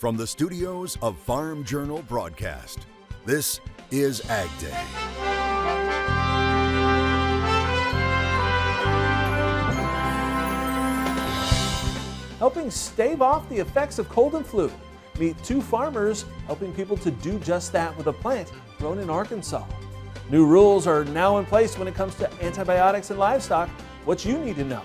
From the studios of Farm Journal Broadcast, this is AgDay. Helping stave off the effects of cold and flu. Meet two farmers helping people to do just that with a plant grown in Arkansas. New rules are now in place when it comes to antibiotics in livestock. What you need to know.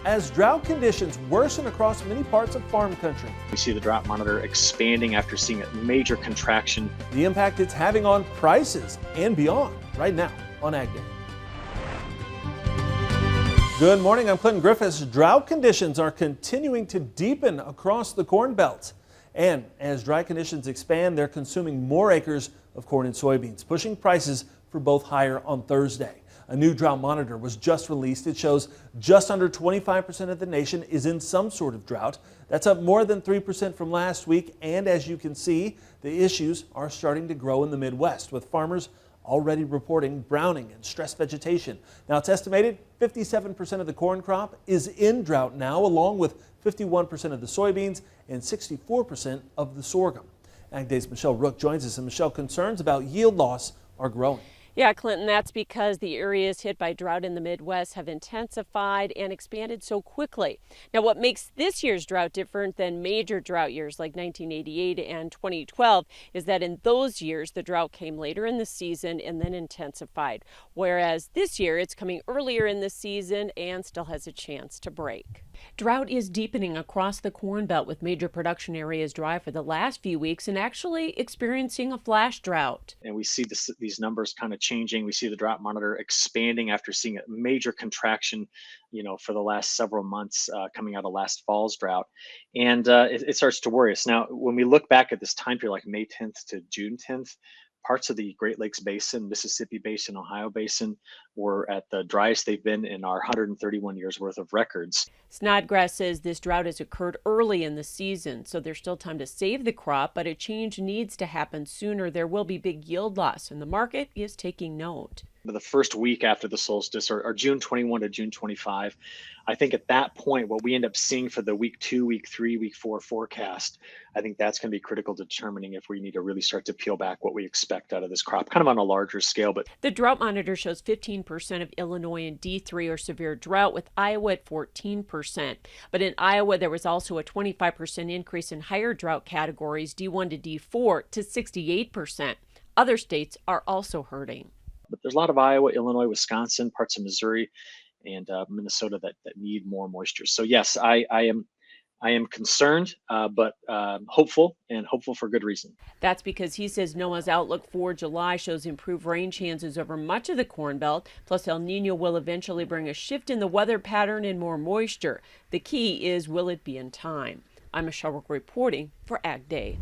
As drought conditions worsen across many parts of farm country. We see the drought monitor expanding after seeing a major contraction. The impact it's having on prices and beyond right now on AgDay. Good morning, I'm Clinton Griffiths. Drought conditions are continuing to deepen across the Corn Belt. And as dry conditions expand, they're consuming more acres of corn and soybeans, pushing prices for both higher on Thursday. A new drought monitor was just released. It shows just under 25% of the nation is in some sort of drought. That's up more than 3% from last week. And as you can see, the issues are starting to grow in the Midwest, with farmers already reporting browning and stress vegetation. Now it's estimated 57% of the corn crop is in drought now, along with 51% of the soybeans and 64% of the sorghum. AgDay's Michelle Rook joins us, and Michelle, concerns about yield loss are growing. Yeah, Clinton, that's because the areas hit by drought in the Midwest have intensified and expanded so quickly. Now, what makes this year's drought different than major drought years like 1988 and 2012 is that in those years, the drought came later in the season and then intensified, whereas this year it's coming earlier in the season and still has a chance to break. Drought is deepening across the Corn Belt, with major production areas dry for the last few weeks and actually experiencing a flash drought. And we see these numbers kind of changing. We see the drought monitor expanding after seeing a major contraction, for the last several months coming out of last fall's drought. And it starts to worry us. Now, when we look back at this time period, like May 10th to June 10th, parts of the Great Lakes Basin, Mississippi Basin, Ohio Basin were at the driest they've been in our 131 years worth of records. Snodgrass says this drought has occurred early in the season, so there's still time to save the crop, but a change needs to happen sooner. There will be big yield loss, and the market is taking note. The first week after the solstice, or June 21 to June 25, I think at that point, what we end up seeing for the week 2, week 3, week 4 forecast, I think that's going to be critical to determining if we need to really start to peel back what we expect out of this crop, kind of on a larger scale. But the drought monitor shows 15% of Illinois in D3 or severe drought, with Iowa at 14%. But in Iowa, there was also a 25% increase in higher drought categories, D1 to D4, to 68%. Other states are also hurting. But there's a lot of Iowa, Illinois, Wisconsin, parts of Missouri, and Minnesota that need more moisture. So yes, I am concerned, but hopeful for good reason. That's because he says NOAA's outlook for July shows improved rain chances over much of the Corn Belt. Plus, El Nino will eventually bring a shift in the weather pattern and more moisture. The key is, will it be in time? I'm Michelle Rook reporting for AgDay.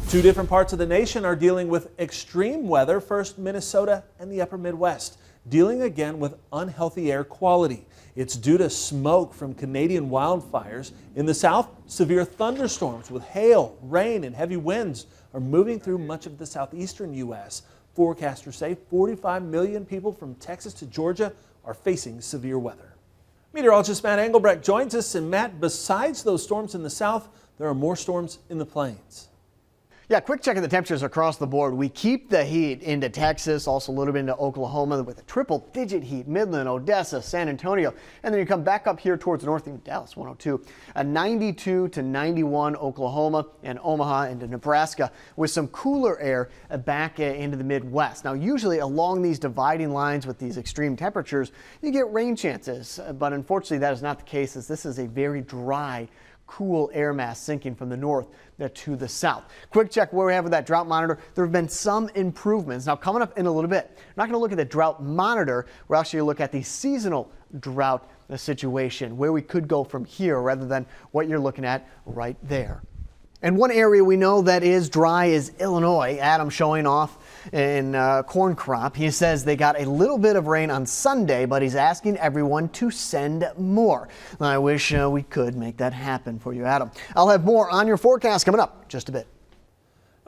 Two different parts of the nation are dealing with extreme weather. First, Minnesota and the upper Midwest, dealing again with unhealthy air quality. It's due to smoke from Canadian wildfires. In the south, severe thunderstorms with hail, rain, and heavy winds are moving through much of the southeastern U.S. Forecasters say 45 million people from Texas to Georgia are facing severe weather. Meteorologist Matt Engelbrecht joins us. And Matt, besides those storms in the south, there are more storms in the plains. Yeah, quick check of the temperatures across the board. We keep the heat into Texas, also a little bit into Oklahoma with a triple-digit heat, Midland, Odessa, San Antonio. And then you come back up here towards north, even Dallas, 102. A 92 to 91 Oklahoma and Omaha into Nebraska, with some cooler air back into the Midwest. Now, usually along these dividing lines with these extreme temperatures, you get rain chances. But unfortunately, that is not the case, as this is a very dry, cool air mass sinking from the north to the south. Quick check where we have with that drought monitor. There have been some improvements. Now, coming up in a little bit, we're not going to look at the drought monitor. We're actually going to look at the seasonal drought situation, where we could go from here rather than what you're looking at right there. And one area we know that is dry is Illinois. Adam showing off in corn crop. He says they got a little bit of rain on Sunday, but he's asking everyone to send more. I wish we could make that happen for you, Adam. I'll have more on your forecast coming up just a bit.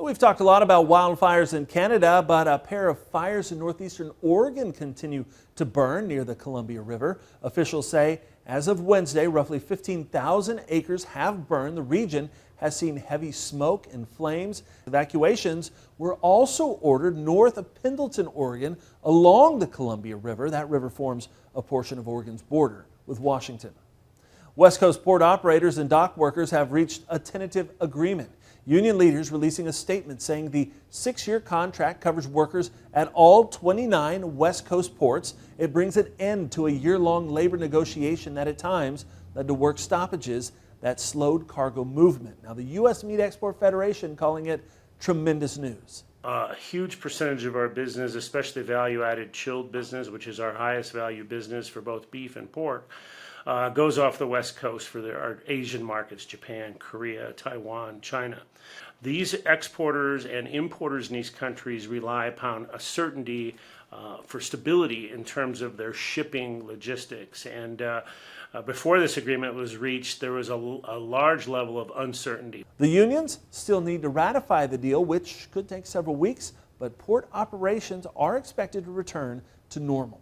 We've talked a lot about wildfires in Canada, but a pair of fires in northeastern Oregon continue to burn near the Columbia River. Officials say As of Wednesday, roughly 15,000 acres have burned. The region has seen heavy smoke and flames. Evacuations were also ordered north of Pendleton, Oregon, along the Columbia River. That river forms a portion of Oregon's border with Washington. West Coast port operators and dock workers have reached a tentative agreement. Union leaders releasing a statement saying the 6-year contract covers workers at all 29 West Coast ports. It brings an end to a year-long labor negotiation that at times led to work stoppages that slowed cargo movement. Now, the U.S. Meat Export Federation calling it tremendous news. A huge percentage of our business, especially value-added chilled business, which is our highest value business for both beef and pork, goes off the West Coast for our Asian markets, Japan, Korea, Taiwan, China. These exporters and importers in these countries rely upon a certainty for stability in terms of their shipping logistics. And before this agreement was reached, there was a large level of uncertainty. The unions still need to ratify the deal, which could take several weeks, but port operations are expected to return to normal.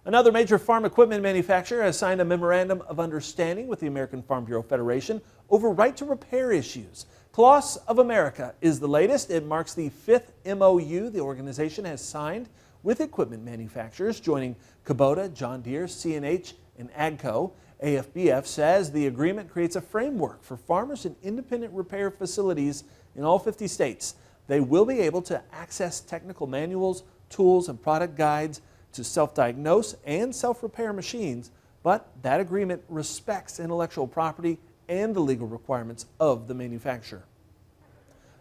Another major farm equipment manufacturer has signed a memorandum of understanding with the American Farm Bureau Federation over right to repair issues. CLOS of America is the latest. It marks the 5th MOU the organization has signed with equipment manufacturers, joining Kubota, John Deere, C&H, and AGCO. AFBF says the agreement creates a framework for farmers and independent repair facilities in all 50 states. They will be able to access technical manuals, tools, and product guides to self-diagnose and self-repair machines, but that agreement respects intellectual property and the legal requirements of the manufacturer.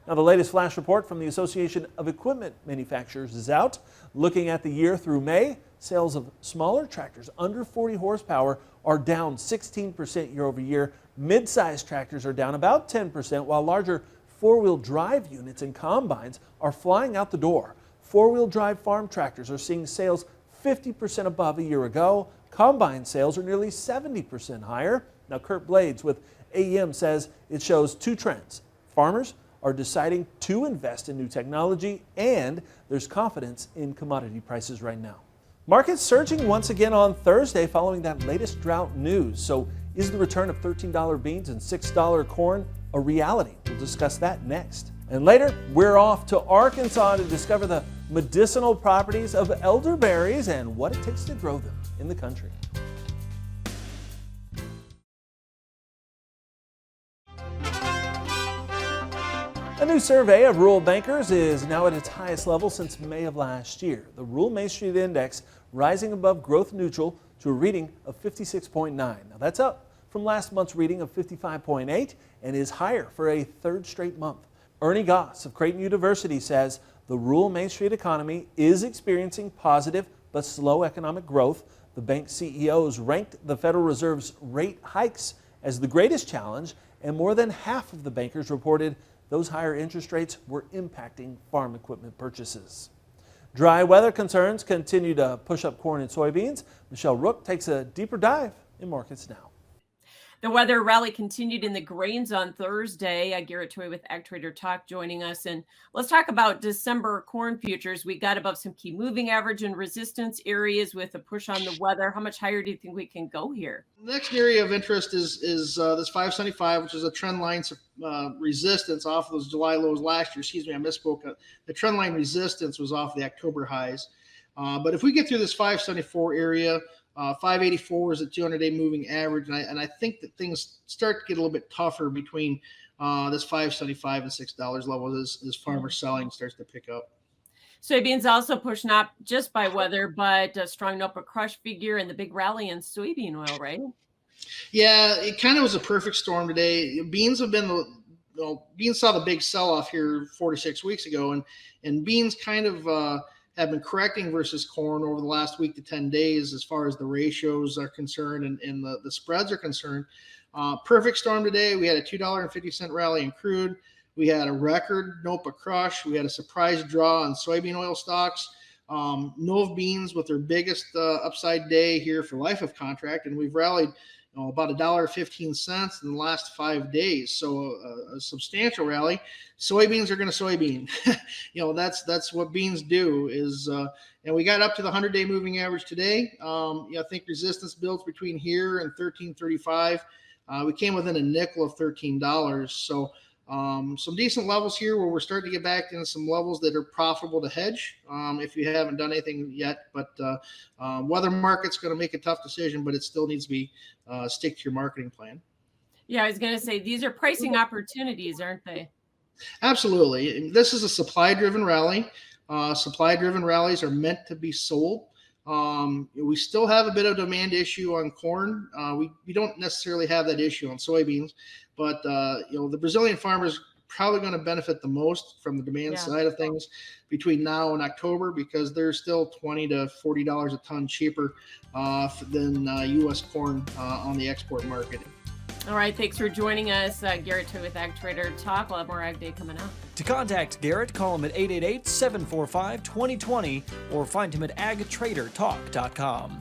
Now, the latest flash report from the Association of Equipment Manufacturers is out. Looking at the year through May, sales of smaller tractors under 40 horsepower are down 16% year over year. Mid-sized tractors are down about 10%, while larger four-wheel drive units and combines are flying out the door. Four-wheel drive farm tractors are seeing sales 50% above a year ago. Combine sales are nearly 70% higher. Now, Kurt Blades with AEM says it shows two trends. Farmers are deciding to invest in new technology, and there's confidence in commodity prices right now. Markets surging once again on Thursday following that latest drought news. So is the return of $13 beans and $6 corn a reality? We'll discuss that next. And later, we're off to Arkansas to discover the medicinal properties of elderberries and what it takes to grow them in the country. A new survey of rural bankers is now at its highest level since May of last year. The Rural Main Street Index rising above growth neutral to a reading of 56.9. Now that's up from last month's reading of 55.8 and is higher for a third straight month. Ernie Goss of Creighton University says the rural Main Street economy is experiencing positive but slow economic growth. The bank CEOs ranked the Federal Reserve's rate hikes as the greatest challenge, and more than half of the bankers reported those higher interest rates were impacting farm equipment purchases. Dry weather concerns continue to push up corn and soybeans. Michelle Rook takes a deeper dive in markets now. The weather rally continued in the grains on Thursday. Garrett Toy with Ag Trader Talk joining us. And let's talk about December corn futures. We got above some key moving average and resistance areas with a push on the weather. How much higher do you think we can go here? The next area of interest is this 575, which is a trend line resistance off those July lows last year. Excuse me, I misspoke. The trend line resistance was off the October highs. But if we get through this 574 area, 584 is a 200-day moving average, and I think that things start to get a little bit tougher between this 575 and $6 level as farmer selling starts to pick up. Soybeans also pushed not just by weather, but a strong NOPA crush figure and the big rally in soybean oil, right? Yeah, it kind of was a perfect storm today. Beans have been beans saw the big sell-off here 4 to 6 weeks ago, and beans kind of have been correcting versus corn over the last week to 10 days as far as the ratios are concerned and the spreads are concerned. Perfect storm today. We had a $2.50 rally in crude. We had a record NOPA crush. We had a surprise draw on soybean oil stocks. Nove beans with their biggest upside day here for life of contract, and we've rallied about $1.15 in the last 5 days. So a substantial rally. Soybeans are going to soybean. That's what beans do is, and we got up to the 100-day moving average today. I think resistance builds between here and 13.35. We came within a nickel of $13. So some decent levels here where we're starting to get back into some levels that are profitable to hedge if you haven't done anything yet. But weather market's going to make a tough decision, but it still needs to be stick to your marketing plan. Yeah, I was going to say, these are pricing opportunities, aren't they? Absolutely. This is a supply-driven rally. Supply-driven rallies are meant to be sold. We still have a bit of demand issue on corn. We don't necessarily have that issue on soybeans, but the Brazilian farmers probably going to benefit the most from the demand side of things between now and October, because they're still $20 to $40 a ton cheaper than U.S. corn on the export market. All right, thanks for joining us, Garrett Toy with Ag Trader Talk. We'll have more Ag Day coming up. To contact Garrett, call him at 888-745-2020 or find him at agtradertalk.com.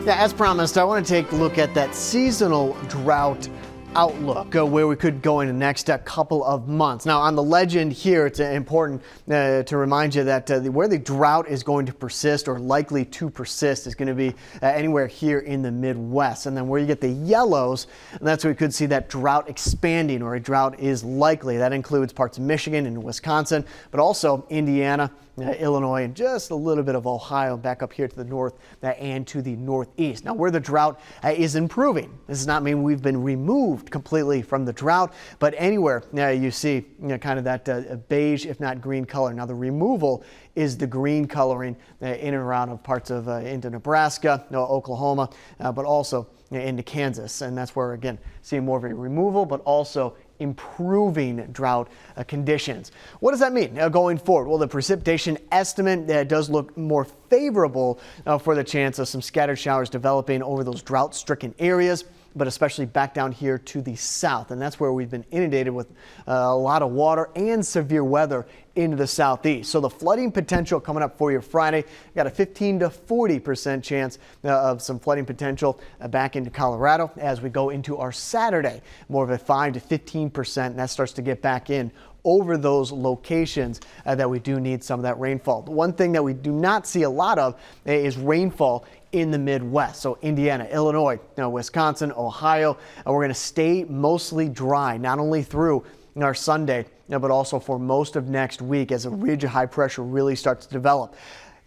Yeah, as promised, I want to take a look at that seasonal drought outlook, where we could go in the next couple of months. Now, on the legend here, it's important to remind you that where the drought is going to persist or likely to persist is going to be anywhere here in the Midwest. And then where you get the yellows, and that's where we could see that drought expanding, or a drought is likely. That includes parts of Michigan and Wisconsin, but also Indiana, Illinois, and just a little bit of Ohio back up here to the north and to the northeast. Now, where the drought is improving, this does not mean we've been removed completely from the drought, but anywhere you see kind of that beige, if not green color. Now, the removal is the green coloring in and around of parts of into Nebraska, Oklahoma, but also into Kansas. And that's where, again, seeing more of a removal, but also improving drought conditions. What does that mean going forward? Well, the precipitation estimate does look more favorable for the chance of some scattered showers developing over those drought-stricken areas, but especially back down here to the south. And that's where we've been inundated with a lot of water and severe weather into the southeast. So the flooding potential coming up for you Friday, got a 15 to 40% chance of some flooding potential back into Colorado as we go into our Saturday. More of a 5 to 15%, and that starts to get back in over those locations that we do need some of that rainfall. The one thing that we do not see a lot of is rainfall in the Midwest. So Indiana, Illinois, Wisconsin, Ohio, we're going to stay mostly dry, not only through our Sunday, but also for most of next week as a ridge of high pressure really starts to develop.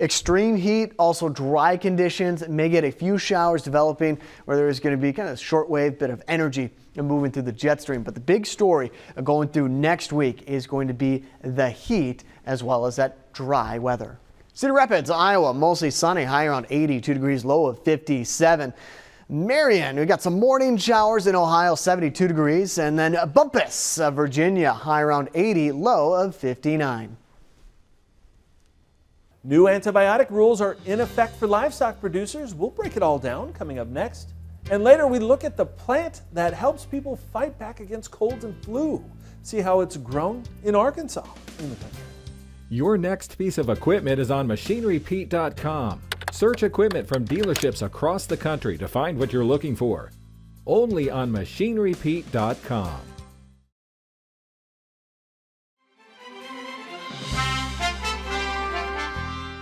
Extreme heat, also dry conditions, may get a few showers developing where there is going to be kind of a shortwave bit of energy moving through the jet stream. But the big story going through next week is going to be the heat as well as that dry weather. Cedar Rapids, Iowa, mostly sunny, high around 82 degrees, low of 57. Marion, we got some morning showers in Ohio, 72 degrees. And then Bumpus, Virginia, high around 80, low of 59. New antibiotic rules are in effect for livestock producers. We'll break it all down coming up next. And later we look at the plant that helps people fight back against colds and flu. See how it's grown in Arkansas in the country. Your next piece of equipment is on machinerypete.com. Search equipment from dealerships across the country to find what you're looking for. Only on machinerypete.com.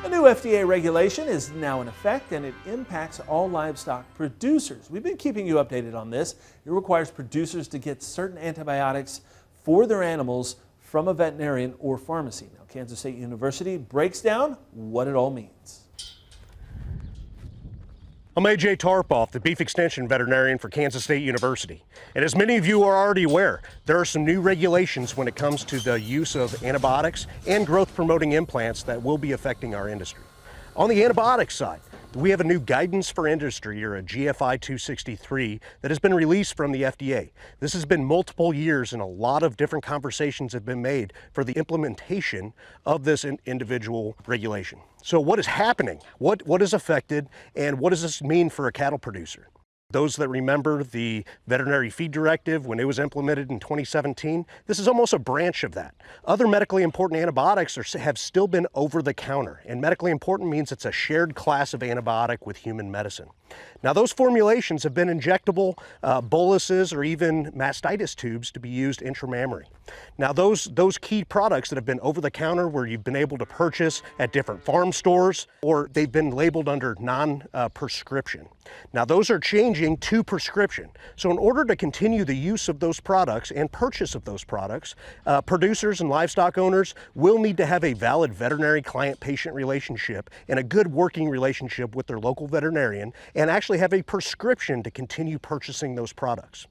A new FDA regulation is now in effect, and it impacts all livestock producers. We've been keeping you updated on this. It requires producers to get certain antibiotics for their animals from a veterinarian or pharmacy. Now, Kansas State University breaks down what it all means. I'm AJ Tarpoff, the Beef Extension Veterinarian for Kansas State University. And as many of you are already aware, there are some new regulations when it comes to the use of antibiotics and growth-promoting implants that will be affecting our industry. On the antibiotics side, we have a new guidance for industry, or a GFI 263, that has been released from the FDA. This has been multiple years, and a lot of different conversations have been made for the implementation of this individual regulation. So what is happening? What is affected, and what does this mean for a cattle producer? Those that remember the veterinary feed directive when it was implemented in 2017, this is almost a branch of that. Other medically important antibiotics have still been over the counter, and medically important means it's a shared class of antibiotic with human medicine. Now those formulations have been injectable boluses or even mastitis tubes to be used intramammary. Now those key products that have been over the counter where you've been able to purchase at different farm stores, or they've been labeled under non-prescription. Now those are changing to prescription. So in order to continue the use of those products and purchase of those products, producers and livestock owners will need to have a valid veterinary client-patient relationship and a good working relationship with their local veterinarian, and actually have a prescription to continue purchasing those products.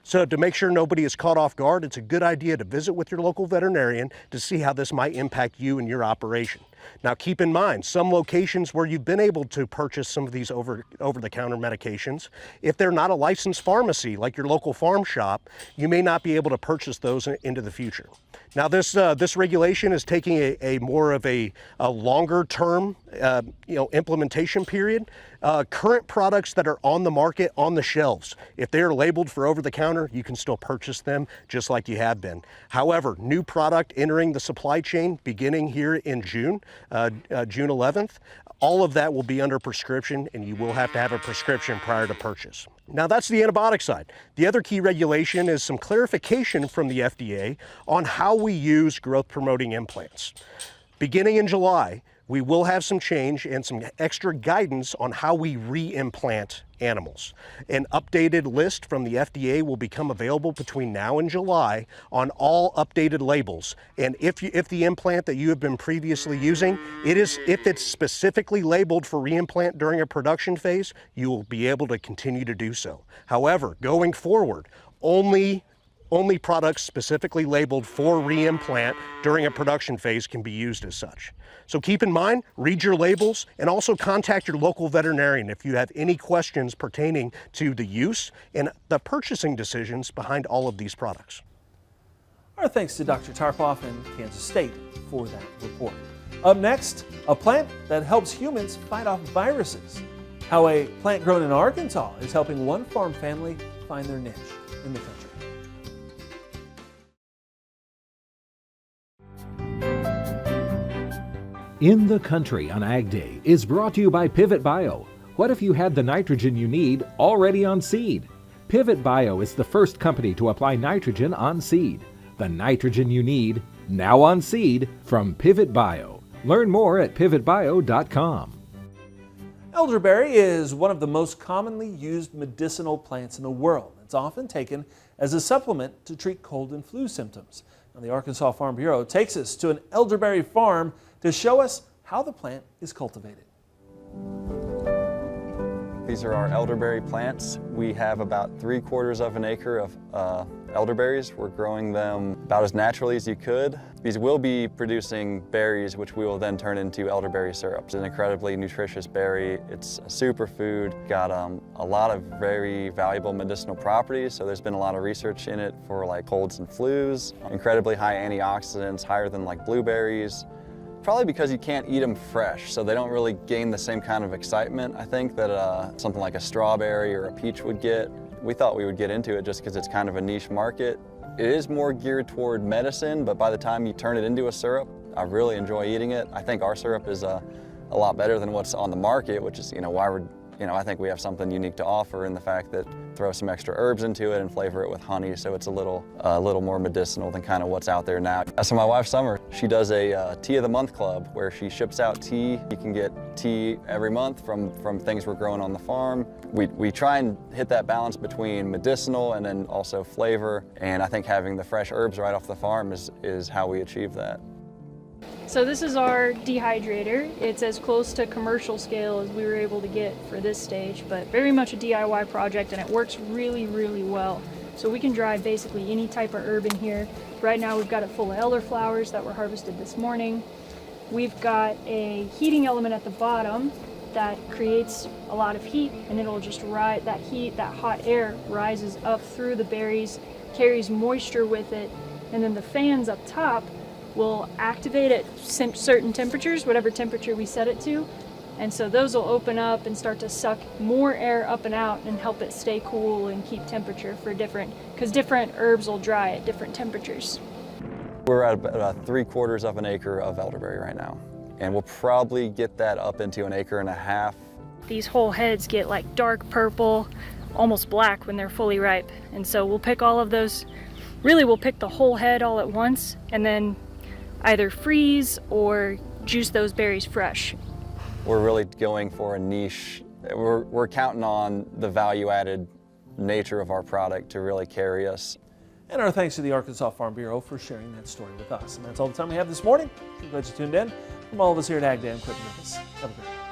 So to make sure nobody is caught off guard, it's a good idea to visit with your local veterinarian to see how this might impact you and your operation. Now keep in mind, some locations where you've been able to purchase some of these over-the-counter medications, if they're not a licensed pharmacy like your local farm shop, you may not be able to purchase those into the future. Now this regulation is taking a more of a longer term implementation period. Current products that are on the market, on the shelves, if they are labeled for over the counter, you can still purchase them just like you have been. However, new product entering the supply chain beginning here in June 11th, all of that will be under prescription, and you will have to have a prescription prior to purchase. Now that's the antibiotic side. The other key regulation is some clarification from the FDA on how we use growth promoting implants. Beginning in July, we will have some change and some extra guidance on how we re-implant animals. An updated list from the FDA will become available between now and July on all updated labels. And if the implant that you have been previously using, if it's specifically labeled for re-implant during a production phase, you will be able to continue to do so. However, going forward, only products specifically labeled for re-implant during a production phase can be used as such. So keep in mind, read your labels, and also contact your local veterinarian if you have any questions pertaining to the use and the purchasing decisions behind all of these products. Our thanks to Dr. Tarpoff in Kansas State for that report. Up next, a plant that helps humans fight off viruses. How a plant grown in Arkansas is helping one farm family find their niche in the country. In the Country on Ag Day is brought to you by Pivot Bio. What if you had the nitrogen you need already on seed? Pivot Bio is the first company to apply nitrogen on seed. The nitrogen you need, now on seed, from Pivot Bio. Learn more at pivotbio.com. Elderberry is one of the most commonly used medicinal plants in the world. It's often taken as a supplement to treat cold and flu symptoms. Now, the Arkansas Farm Bureau takes us to an elderberry farm to show us how the plant is cultivated. These are our elderberry plants. We have about 3/4 of an acre of elderberries. We're growing them about as naturally as you could. These will be producing berries, which we will then turn into elderberry syrup. It's an incredibly nutritious berry. It's a superfood, got a lot of very valuable medicinal properties, so there's been a lot of research in it for like colds and flus. Incredibly high antioxidants, higher than like blueberries. Probably because you can't eat them fresh, so they don't really gain the same kind of excitement, I think, that something like a strawberry or a peach would get. We thought we would get into it just because it's kind of a niche market. It is more geared toward medicine, but by the time you turn it into a syrup, I really enjoy eating it. I think our syrup is a lot better than what's on the market, which is, why we're, I think we have something unique to offer in the fact that throw some extra herbs into it and flavor it with honey, so it's a little more medicinal than kind of what's out there now. So my wife Summer, she does a Tea of the Month club where she ships out tea. You can get tea every month from things we're growing on the farm. We try and hit that balance between medicinal and then also flavor, and I think having the fresh herbs right off the farm is how we achieve that. So this is our dehydrator. It's as close to commercial scale as we were able to get for this stage, but very much a DIY project, and it works really, really well. So we can dry basically any type of herb in here. Right now we've got it full of elderflowers that were harvested this morning. We've got a heating element at the bottom that creates a lot of heat, and it'll just ride that heat, that hot air rises up through the berries, carries moisture with it, and then the fans up top will activate at certain temperatures, whatever temperature we set it to, And so those will open up and start to suck more air up and out and help it stay cool and keep temperature for because different herbs will dry at different temperatures. We're at about 3/4 of an acre of elderberry right now, and we'll probably get that up into 1.5 acres. These whole heads get like dark purple, almost black when they're fully ripe. And so we'll pick all of those. Really, we'll pick the whole head all at once and then either freeze or juice those berries fresh. We're really going for a niche. We're counting on the value-added nature of our product to really carry us. And our thanks to the Arkansas Farm Bureau for sharing that story with us. And that's all the time we have this morning. We're glad you tuned in. From all of us here at AgDay, I'm Quentin Griffiths. Have a great day.